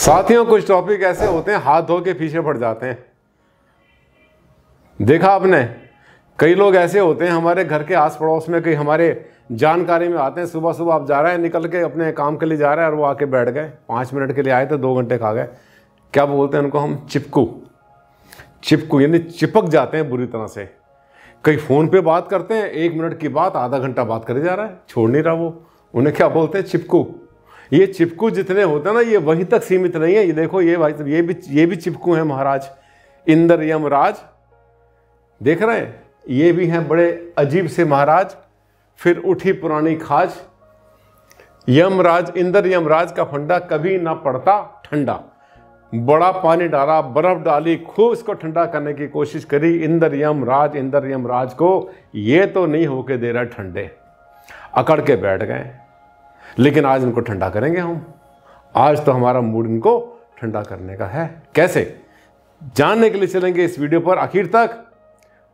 साथियों, कुछ टॉपिक ऐसे होते हैं हाथ धो के पीछे पड़ जाते हैं। देखा आपने, कई लोग ऐसे होते हैं हमारे घर के आस पड़ोस में, कई हमारे जानकारी में आते हैं। सुबह सुबह आप जा रहे हैं, निकल के अपने काम के लिए जा रहे हैं और वो आके बैठ गए। 5 मिनट के लिए आए तो 2 घंटे खा गए। क्या बोलते हैं उनको हम? चिपकू यानी चिपक जाते हैं बुरी तरह से। कई फ़ोन पे बात करते हैं, 1 मिनट की बात आधा घंटा बात करे जा रहा है, छोड़ नहीं रहा वो। उन्हें क्या बोलते हैं? चिपकू। ये चिपकू जितने होते हैं ना, ये वहीं तक सीमित नहीं है। ये देखो, ये भाई ये भी चिपकू हैं महाराज, इंद्र यमराज। देख रहे हैं, ये भी हैं बड़े अजीब से महाराज। फिर उठी पुरानी खाज। यमराज, इंद्र यमराज का फंडा कभी ना पड़ता ठंडा। बड़ा पानी डाला, बर्फ डाली, खूब इसको ठंडा करने की कोशिश करी। इंद्र यमराज को ये तो नहीं होके दे रहा ठंडे, अकड़ के बैठ गए। लेकिन आज इनको ठंडा करेंगे हम। आज तो हमारा मूड इनको ठंडा करने का है। कैसे, जानने के लिए चलेंगे इस वीडियो पर आखिर तक।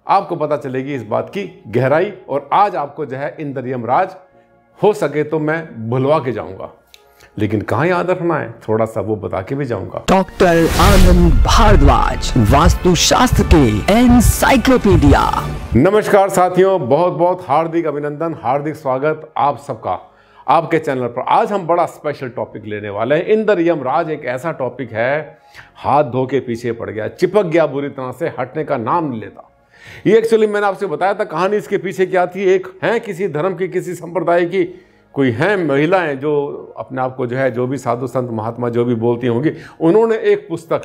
आपको पता चलेगी इस बात की गहराई। और आज आपको जो है इंद्र यमराज हो सके तो मैं भुलवा के जाऊंगा, लेकिन कहाँ याद रखना है थोड़ा सा वो बता के भी जाऊंगा। डॉक्टर आनंद भारद्वाज, वास्तुशास्त्र के एनसाइक्लोपीडिया। नमस्कार साथियों, बहुत बहुत हार्दिक अभिनंदन, हार्दिक स्वागत आप सबका आपके चैनल पर। आज हम बड़ा स्पेशल टॉपिक लेने वाले हैं। इंद्र यमराज एक ऐसा टॉपिक है, हाथ धो के पीछे पड़ गया, चिपक गया बुरी तरह से, हटने का नाम नहीं लेता। ये एक्चुअली मैंने आपसे बताया था कहानी इसके पीछे क्या थी। एक है किसी धर्म की, किसी संप्रदाय की, कोई हैं महिलाएं जो अपने आप को जो है, जो भी साधु संत महात्मा जो भी बोलती होंगी, उन्होंने एक पुस्तक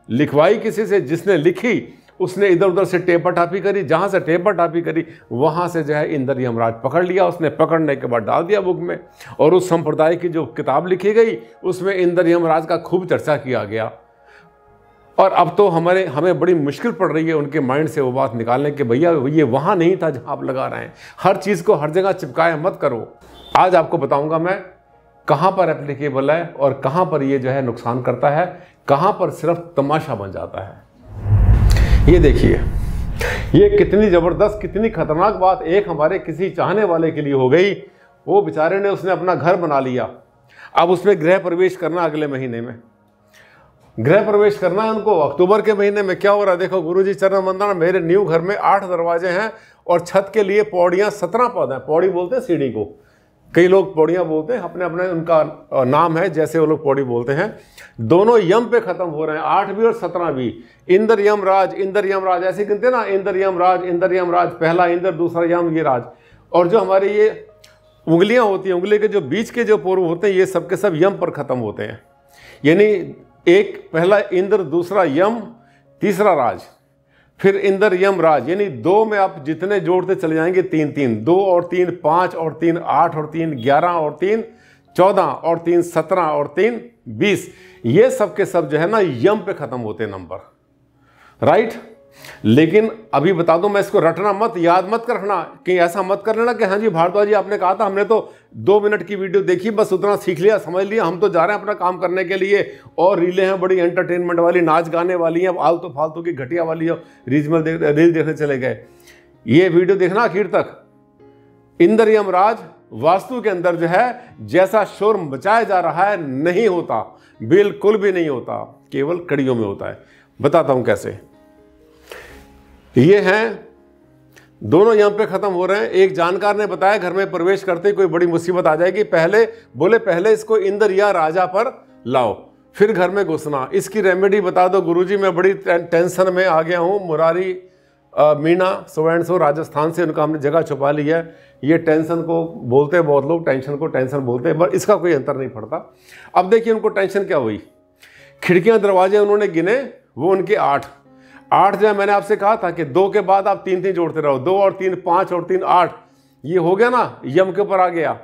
लिखवाई किसी से। जिसने लिखी उसने इधर उधर से टेपा टापी करी, जहाँ से टेपा टापी करी वहाँ से जो है इंद्र यमराज पकड़ लिया उसने। पकड़ने के बाद डाल दिया बुक में। और उस संप्रदाय की जो किताब लिखी गई उसमें इंद्र यमराज का खूब चर्चा किया गया। और अब तो हमें बड़ी मुश्किल पड़ रही है उनके माइंड से वो बात निकालने के, भैया ये वहाँ नहीं था जहाँ आप लगा रहे हैं। हर चीज़ को हर जगह चिपकाए मत करो। आज आपको बताऊँगा मैं कहाँ पर एप्लीकेबल है और कहाँ पर ये जो है नुकसान करता है, कहाँ पर सिर्फ तमाशा बन जाता है। ये देखिए, ये कितनी ज़बरदस्त, कितनी खतरनाक बात एक हमारे किसी चाहने वाले के लिए हो गई। वो बेचारे ने, उसने अपना घर बना लिया, अब उसमें गृह प्रवेश करना अगले महीने में। गृह प्रवेश करना है उनको अक्टूबर के महीने में। क्या हो रहा है देखो, गुरुजी चरण वंदना। मेरे न्यू घर में 8 दरवाजे हैं और छत के लिए पौड़ियाँ 17 पौधे हैं। पौड़ी बोलते हैं सीढ़ी को, कई लोग पौड़ियाँ बोलते हैं, अपने अपने उनका नाम है जैसे वो लोग पौड़ी बोलते हैं। दोनों यम पे खत्म हो रहे हैं, 8 भी और 17 भी। इंद्र यमराज ऐसे गिनते हैं ना, इंद्र यमराज, पहला इंद्र, दूसरा यम, ये राज। और जो हमारे ये उंगलियां होती हैं, उंगली के जो बीच के जो पोरू होते हैं, ये सब के सब यम पर खत्म होते हैं। यानी एक पहला इंद्र, दूसरा यम, तीसरा राज, फिर इंद्र यमराज। यानी 2 में आप जितने जोड़ते चले जाएंगे 3 2 और 3 5 और 3 8 और 3 11 और 3 14 और 3 17 और 3 20। ये सब के सब जो है ना यम पे खत्म होते हैं नंबर, राइट। लेकिन अभी बता दूं, मैं इसको रटना मत, याद मत कर रखना, कहीं ऐसा मत कर लेना कि हाँ जी भारद्वाज जी आपने कहा था, हमने तो 2 मिनट की वीडियो देखी, बस उतना सीख लिया, समझ लिया, हम तो जा रहे हैं अपना काम करने के लिए। और रीलें हैं बड़ी एंटरटेनमेंट वाली, नाच गाने वाली हैं, आलतू फालतू की घटिया वाली रील देखने चले गए। ये वीडियो देखना आखिर तक। इंद्र यमराज वास्तु के अंदर जो है जैसा शोर मचाया जा रहा है नहीं होता, बिल्कुल भी नहीं होता, केवल कड़ियों में होता है। बताता हूं कैसे। ये हैं दोनों यम पे खत्म हो रहे हैं। एक जानकार ने बताया घर में प्रवेश करते ही कोई बड़ी मुसीबत आ जाएगी, पहले इसको इंद्र या राजा पर लाओ, फिर घर में घुसना। इसकी रेमेडी बता दो गुरुजी, मैं बड़ी टेंशन में आ गया हूँ। मुरारी मीणा सो राजस्थान से, उनका हमने जगह छुपा ली है। ये टेंशन को बोलते हैं बहुत लोग, टेंशन को टेंशन बोलते हैं, पर इसका कोई अंतर नहीं पड़ता। अब देखिए उनको टेंशन क्या हुई। खिड़कियां दरवाजे उन्होंने गिने, वो उनके 8 जो है। मैंने आपसे कहा था कि 2 के बाद आप 3 जोड़ते रहो, 2 और 3 5 और 3 8। ये हो गया ना, यम के ऊपर आ गया।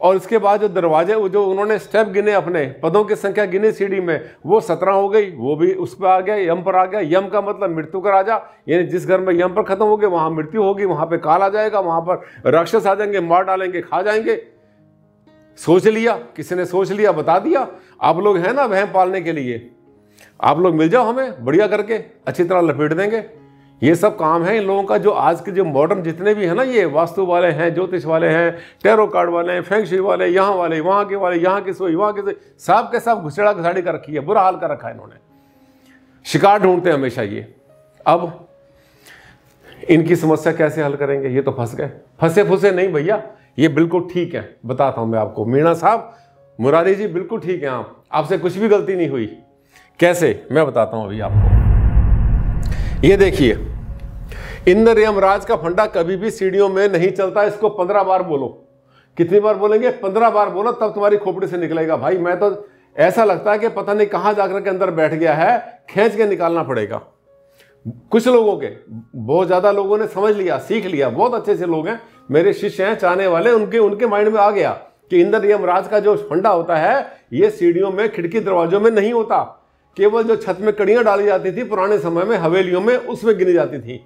और इसके बाद जो दरवाजे, वो जो उन्होंने स्टेप गिने, अपने पदों की संख्या गिनी सीढ़ी में, वो 17 हो गई, वो भी उस पर आ गया, यम पर आ गया। यम का मतलब मृत्यु का राजा, यानी जिस घर में यम पर खत्म हो गया वहां मृत्यु होगी, वहां पे काल आ जाएगा, वहां पर राक्षस आ जाएंगे, मार डालेंगे, खा जाएंगे। सोच लिया, किसी ने सोच लिया, बता दिया। आप लोग हैं ना वहम पालने के लिए, आप लोग मिल जाओ हमें, बढ़िया करके अच्छी तरह लपेट देंगे। ये सब काम है इन लोगों का, जो आज के जो मॉडर्न जितने भी है ना, ये वास्तु वाले हैं, ज्योतिष वाले हैं, टैरो कार्ड वाले हैं, फेंग शुई वाले, यहाँ वाले, वहाँ के वाले, यहाँ की सोई, वहाँ की सोई, सब के सब घुसेड़ा घसाड़ी कर रखी है, बुरा हाल कर रखा है इन्होंने। शिकार ढूंढते हैं हमेशा ये। अब इनकी समस्या कैसे हल करेंगे? ये तो फंस गए। फंसे फुसे नहीं भैया, ये बिल्कुल ठीक है। बताता हूं मैं आपको। मीणा साहब, मुरारी जी बिल्कुल ठीक है, आपसे कुछ भी गलती नहीं हुई। कैसे? मैं बताता हूं अभी आपको। ये देखिए, इंद्र यमराज का फंडा कभी भी सीढ़ियों में नहीं चलता। इसको 15 बार बोलो। कितनी बार बोलेंगे? 15 बार बोलो, तब तुम्हारी खोपड़ी से निकलेगा। भाई मैं तो ऐसा लगता है कि पता नहीं कहां जाकर के अंदर बैठ गया है, खींच के निकालना पड़ेगा। कुछ लोगों के, बहुत ज्यादा लोगों ने समझ लिया, सीख लिया, बहुत अच्छे से लोग हैं, मेरे शिष्य हैं, चाहने वाले, उनके माइंड में आ गया कि इंद्र यमराज का जो फंडा होता है ये सीढ़ियों में, खिड़की दरवाजों में नहीं होता। केवल जो छत में कड़ियां डाली जाती थी पुराने समय में, हवेलियों में, उसमें गिनी जाती थी।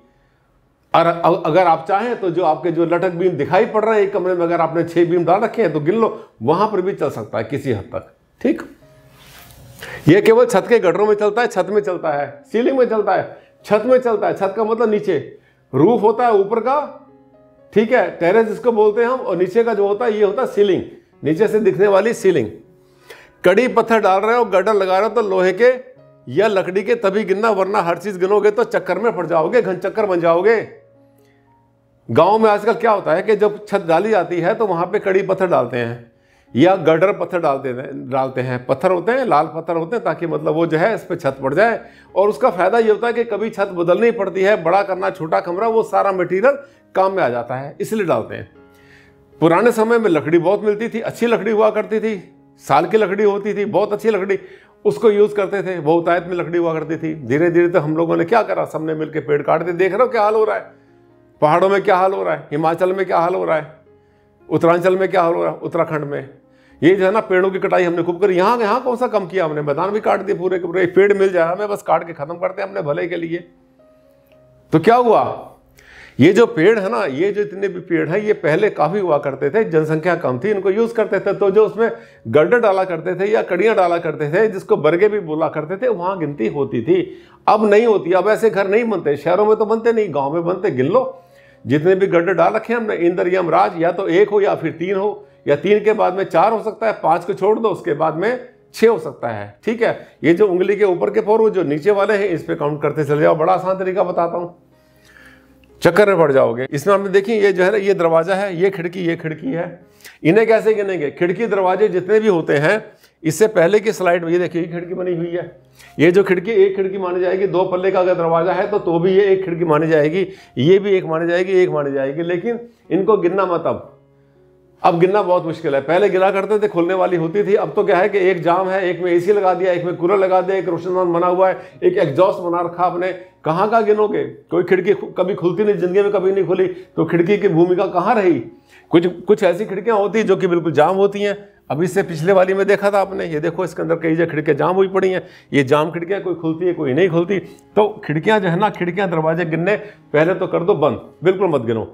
और अगर आप चाहें तो जो आपके जो लटक बीम दिखाई पड़ रहे हैं एक कमरे में, अगर आपने 6 बीम डाल रखे हैं तो गिन लो, वहां पर भी चल सकता है किसी हद तक। ठीक, ये केवल छत के गड्ढरों में चलता है, छत में चलता है, सीलिंग में चलता है, छत में चलता है। छत का मतलब नीचे, रूफ होता है ऊपर का, ठीक है, टेरेस जिसको बोलते हैं हम, और नीचे का जो होता है ये होता है सीलिंग, नीचे से दिखने वाली सीलिंग। कड़ी पत्थर डाल रहे हो, गड्ढा लगा रहे हो, तो लोहे के या लकड़ी के तभी गिनना, वरना हर चीज गिनोगे तो चक्कर में पड़ जाओगे, घन चक्कर बन जाओगे। गांव में आजकल क्या होता है कि जब छत डाली जाती है तो वहां पे कड़ी पत्थर डालते हैं या गडर पत्थर डालते हैं। पत्थर होते हैं, लाल पत्थर होते हैं, ताकि मतलब वो जो है इस पर छत पड़ जाए। और उसका फायदा ये होता है कि कभी छत बदलनी पड़ती है, बड़ा करना, छोटा कमरा, वो सारा मटेरियल काम में आ जाता है, इसलिए डालते हैं। पुराने समय में लकड़ी बहुत मिलती थी, अच्छी लकड़ी हुआ करती थी, साल की लकड़ी होती थी, बहुत अच्छी लकड़ी, उसको यूज करते थे। बहुतायत में लकड़ी हुआ करती थी। धीरे धीरे तो हम लोगों ने क्या करा, सबने मिलकर पेड़ काट दिए। देख रहे हो क्या हाल हो रहा है, पहाड़ों में क्या हाल हो रहा है, हिमाचल में क्या हाल हो रहा है, उत्तरांचल में क्या हाल हो रहा है, उत्तराखंड में। ये जो है ना, पेड़ों की कटाई हमने खूब करी। यहाँ कौन सा कम किया हमने, मैदान भी काट दिए पूरे के पूरे। पेड़ मिल जाए हमें, बस काट के खत्म करते हैं अपने भले के लिए। तो क्या हुआ, ये जो पेड़ है ना, ये जो इतने भी पेड़ हैं, ये पहले काफी हुआ करते थे, जनसंख्या कम थी, इनको यूज करते थे। तो जो उसमें गड्ढे डाला करते थे या कड़ियां डाला करते थे, जिसको बरगे भी बोला करते थे, वहां गिनती होती थी। अब नहीं होती। अब ऐसे घर नहीं बनते, शहरों में तो बनते नहीं, गाँव में बनते। गिन लो जितने भी गड्ढे डाल रखे हैं हमने। इंद्र यमराज या तो 1 हो या फिर 3 हो, या 3 के बाद में 4 हो सकता है, 5 को छोड़ दो, उसके बाद में 6 हो सकता है। ठीक है, ये जो उंगली के ऊपर के फोर, जो नीचे वाले हैं, इस पे काउंट करते चले जाओ। बड़ा आसान तरीका बताता हूं, चक्कर में पड़ जाओगे। इसमें आपने देखिए, ये जो है ना, ये दरवाजा है, ये खिड़की है। इन्हें कैसे गिनेंगे? खिड़की दरवाजे जितने भी होते हैं, इससे पहले की स्लाइड में ये देखिए, ये खिड़की बनी हुई है। ये जो खिड़की, एक खिड़की मानी जाएगी। 2 पल्ले का अगर दरवाजा है तो भी ये एक खिड़की मानी जाएगी, ये भी एक मानी जाएगी, एक मानी जाएगी। लेकिन इनको गिनना मत। अब गिनना बहुत मुश्किल है। पहले गिना करते थे, खुलने वाली होती थी। अब तो क्या है कि एक जाम है, एक में एसी लगा दिया, एक में कूलर लगा दिया, एक रोशनदान बना हुआ है, एक एग्जॉस्ट बना रखा आपने। कहाँ का गिनोगे? कोई खिड़की कभी खुलती नहीं, जिंदगी में कभी नहीं खुली, तो खिड़की की भूमिका कहाँ रही? कुछ ऐसी खिड़कियां होती जो कि बिल्कुल जाम होती हैं। अभी इससे पिछले वाली में देखा था आपने, ये देखो इसके अंदर कई जगह खिड़कियां जाम हुई पड़ी हैं। ये जाम खिड़कियां, कोई खुलती है कोई नहीं खुलती। तो खिड़कियां जो है ना, खिड़कियां दरवाजे गिनने पहले तो कर दो बंद, बिल्कुल मत गिनो।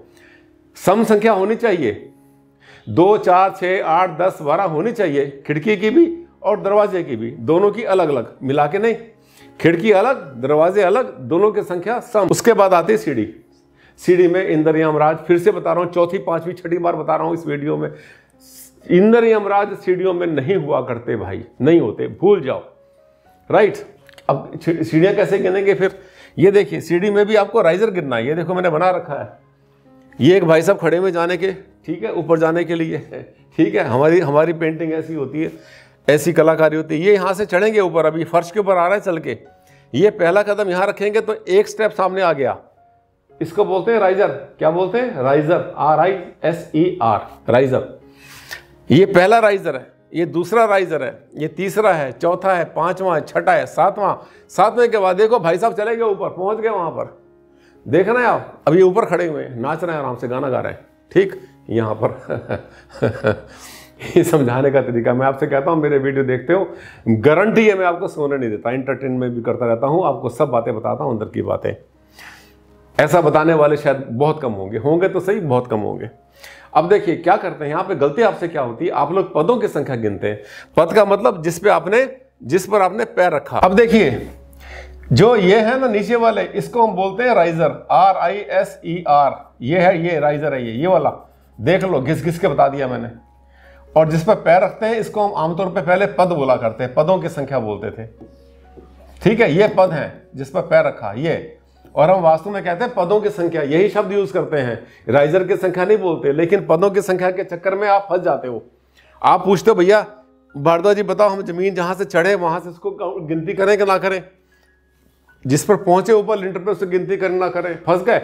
सम संख्या होनी चाहिए, 2, 4, 6, 8, 10, 12 होनी चाहिए, खिड़की की भी और दरवाजे की भी, दोनों की अलग अलग, मिला के नहीं। खिड़की अलग, दरवाजे अलग, दोनों की संख्या सम। उसके बाद आती है सीढ़ी। सीढ़ी में इंद्र यमराज, फिर से बता रहा हूं, चौथी, पांचवी, छठी बार बता रहा हूं इस वीडियो में, इंद्र यमराज सीढ़ियों में नहीं हुआ करते भाई, नहीं होते, भूल जाओ। राइट, अब सीढ़ियां कैसे गिनेंगे फिर? ये देखिए, सीढ़ी में भी आपको राइजर गिनना है। ये देखो मैंने बना रखा है, ये एक भाई साहब खड़े में जाने के, ठीक है, ऊपर जाने के लिए, ठीक है। हमारी पेंटिंग ऐसी होती है, ऐसी कलाकारी होती है। ये यहाँ से चढ़ेंगे ऊपर, अभी फर्श के ऊपर आ रहा है चल के, ये पहला कदम यहाँ रखेंगे तो एक स्टेप सामने आ गया। इसको बोलते हैं राइजर। क्या बोलते हैं? Riser, RISER, riser. ये पहला राइजर है, ये दूसरा राइजर है, ये तीसरा है, चौथा है, 5वां है, छठा है, 7वां के बाद देखो भाई साहब चले गए ऊपर, पहुंच गए वहां पर। देख रहे हैं आप, अब ये ऊपर खड़े हुए हैं, नाच रहे हैं आराम से, गाना गा रहे हैं। ठीक, यहाँ पर ये समझाने का तरीका। मैं आपसे कहता हूँ, मेरे वीडियो देखते हो, गारंटी है मैं आपको सोने नहीं देता, एंटरटेनमेंट भी करता रहता हूँ, आपको सब बातें बताता हूँ, अंदर की बातें। ऐसा बताने वाले शायद बहुत कम होंगे तो सही, बहुत कम होंगे। अब देखिए क्या करते हैं यहाँ पे, गलती आपसे क्या होती है, आप लोग पदों की संख्या गिनते हैं। पद का मतलब जिस पर आपने पैर रखा। अब देखिए, जो ये है ना नीचे वाले, इसको हम बोलते हैं राइजर, RISER। ये है, ये राइजर है, ये वाला देख लो, घिस घिस के बता दिया मैंने। और जिस पर पैर रखते हैं इसको हम आमतौर पे पहले पद बोला करते हैं, पदों की संख्या बोलते थे। ठीक है, ये पद है जिस पर पैर रखा ये, और हम वास्तु में कहते हैं पदों की संख्या, यही शब्द यूज करते हैं, राइजर की संख्या नहीं बोलते। लेकिन पदों की संख्या के चक्कर में आप फंस जाते हो। आप पूछते हो भैया भारद्वाज जी बताओ, हम जमीन जहां से चढ़े वहां से इसको गिनती करें कि ना करें? जिस पर पहुंचे ऊपर लिंटर पे उससे गिनती करें ना करें? फंस गए,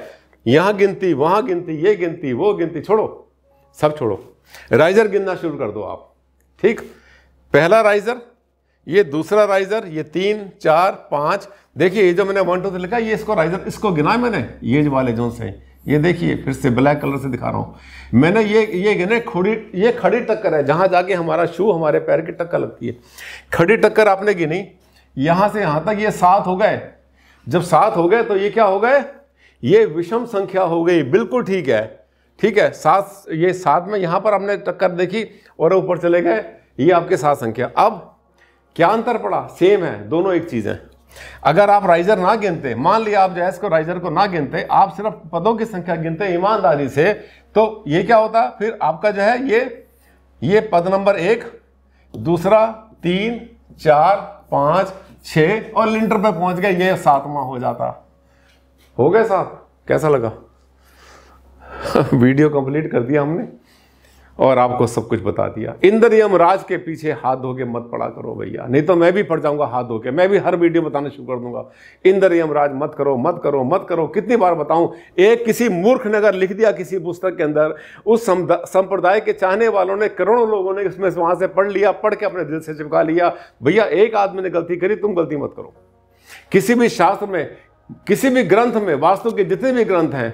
यहां गिनती, वहां गिनती, ये गिनती, वो गिनती, छोड़ो, सब छोड़ो, राइजर गिनना शुरू कर दो आप। ठीक, पहला राइजर, ये दूसरा राइजर, ये 3 4 5, देखिए ये जो मैंने 1 2 3 लिखा, ये इसको राइजर, इसको गिना है मैंने, ये वाले जोन से, ये देखिए फिर से ब्लैक कलर से दिखा रहा हूं मैंने, ये गिने खुड़ी, ये खड़ी टक्कर है, जहां जाके हमारा शू हमारे पैर की टक्कर लगती है, खड़ी टक्कर आपने गिनी, यहां से यहां तक ये 7 हो गए। जब 7 हो गए तो ये क्या हो गए? ये विषम संख्या हो गई। बिल्कुल ठीक है, ठीक है, 7, ये 7 में यहां पर हमने टक्कर देखी और ऊपर चले गए, ये आपके 7 संख्या। अब क्या अंतर पड़ा? सेम है, दोनों एक चीज है। अगर आप राइजर ना गिनते, मान लिया आप जैस को राइजर को ना गिनते, आप सिर्फ पदों की संख्या गिनते ईमानदारी से, तो ये क्या होता? फिर आपका जो है ये पद नंबर 1, दूसरा 3 4 5 6 और लिंटर पे पहुंच गए, ये 7वां हो जाता। हो गए 7? कैसा लगा? वीडियो कंप्लीट कर दिया हमने और आपको सब कुछ बता दिया। इंद्र यमराज के पीछे हाथ धो के मत पड़ा करो भैया, नहीं तो मैं भी पड़ जाऊंगा हाथ धो के। मैं भी हर वीडियो बताना शुरू कर दूंगा, इंद्र यमराज मत करो, मत करो, मत करो। कितनी बार बताऊं? एक किसी मूर्ख ने अगर लिख दिया किसी पुस्तक के अंदर, उस संप्रदाय के चाहने वालों ने, करोड़ों लोगों ने उसमें वहां से पढ़ लिया, पढ़ के अपने दिल से चिपका लिया। भैया एक आदमी ने गलती करी, तुम गलती मत करो। किसी भी शास्त्र में, किसी भी ग्रंथ में, वास्तु के जितने भी ग्रंथ हैं,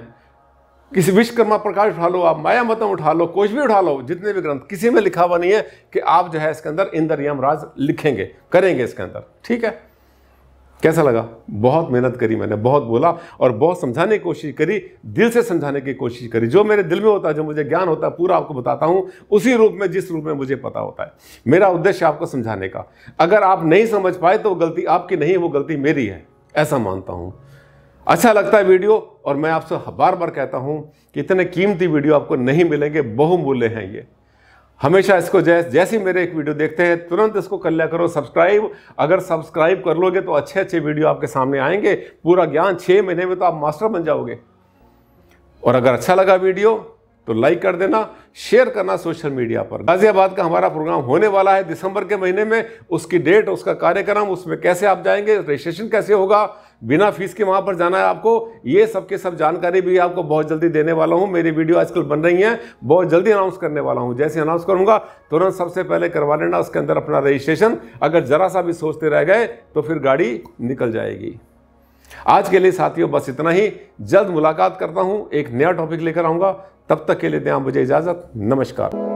किसी विश्वकर्मा प्रकाश उठा लो, आप माया मतम उठा लो, कुछ भी उठा लो, जितने भी ग्रंथ, किसी में लिखा हुआ नहीं है कि आप जो है इसके अंदर इंद्र यमराज लिखेंगे, करेंगे इसके अंदर। ठीक है, कैसा लगा? बहुत मेहनत करी मैंने, बहुत बोला और बहुत समझाने की कोशिश करी, दिल से समझाने की कोशिश करी। जो मेरे दिल में होता है, जो मुझे ज्ञान होता है, पूरा आपको बताता हूं, उसी रूप में, जिस रूप में मुझे पता होता है। मेरा उद्देश्य आपको समझाने का। अगर आप नहीं समझ पाए तो गलती आपकी नहीं, वो गलती मेरी है, ऐसा मानता हूं। अच्छा लगता है वीडियो, और मैं आपसे बार बार कहता हूं कि इतने कीमती वीडियो आपको नहीं मिलेंगे, बहुमूल्य हैं ये। हमेशा इसको जैसे मेरे एक वीडियो देखते हैं तुरंत इसको कर लिया करो सब्सक्राइब। अगर सब्सक्राइब कर लोगे तो अच्छे अच्छे वीडियो आपके सामने आएंगे, पूरा ज्ञान 6 महीने में तो आप मास्टर बन जाओगे। और अगर अच्छा लगा वीडियो तो लाइक कर देना, शेयर करना सोशल मीडिया पर। गाजियाबाद का हमारा प्रोग्राम होने वाला है दिसंबर के महीने में, उसकी डेट, उसका कार्यक्रम, उसमें कैसे आप जाएंगे, रजिस्ट्रेशन कैसे होगा, बिना फीस के वहां पर जाना है आपको, ये सब के सब जानकारी भी आपको बहुत जल्दी देने वाला हूं। मेरी वीडियो आजकल बन रही हैं, बहुत जल्दी अनाउंस करने वाला हूं। जैसे अनाउंस करूंगा तुरंत सबसे पहले करवा लेना उसके अंदर अपना रजिस्ट्रेशन। अगर जरा सा भी सोचते रह गए तो फिर गाड़ी निकल जाएगी। आज के लिए साथियों बस इतना ही। जल्द मुलाकात करता हूं, एक नया टॉपिक लेकर आऊंगा। तब तक के लिए दें मुझे इजाजत। नमस्कार।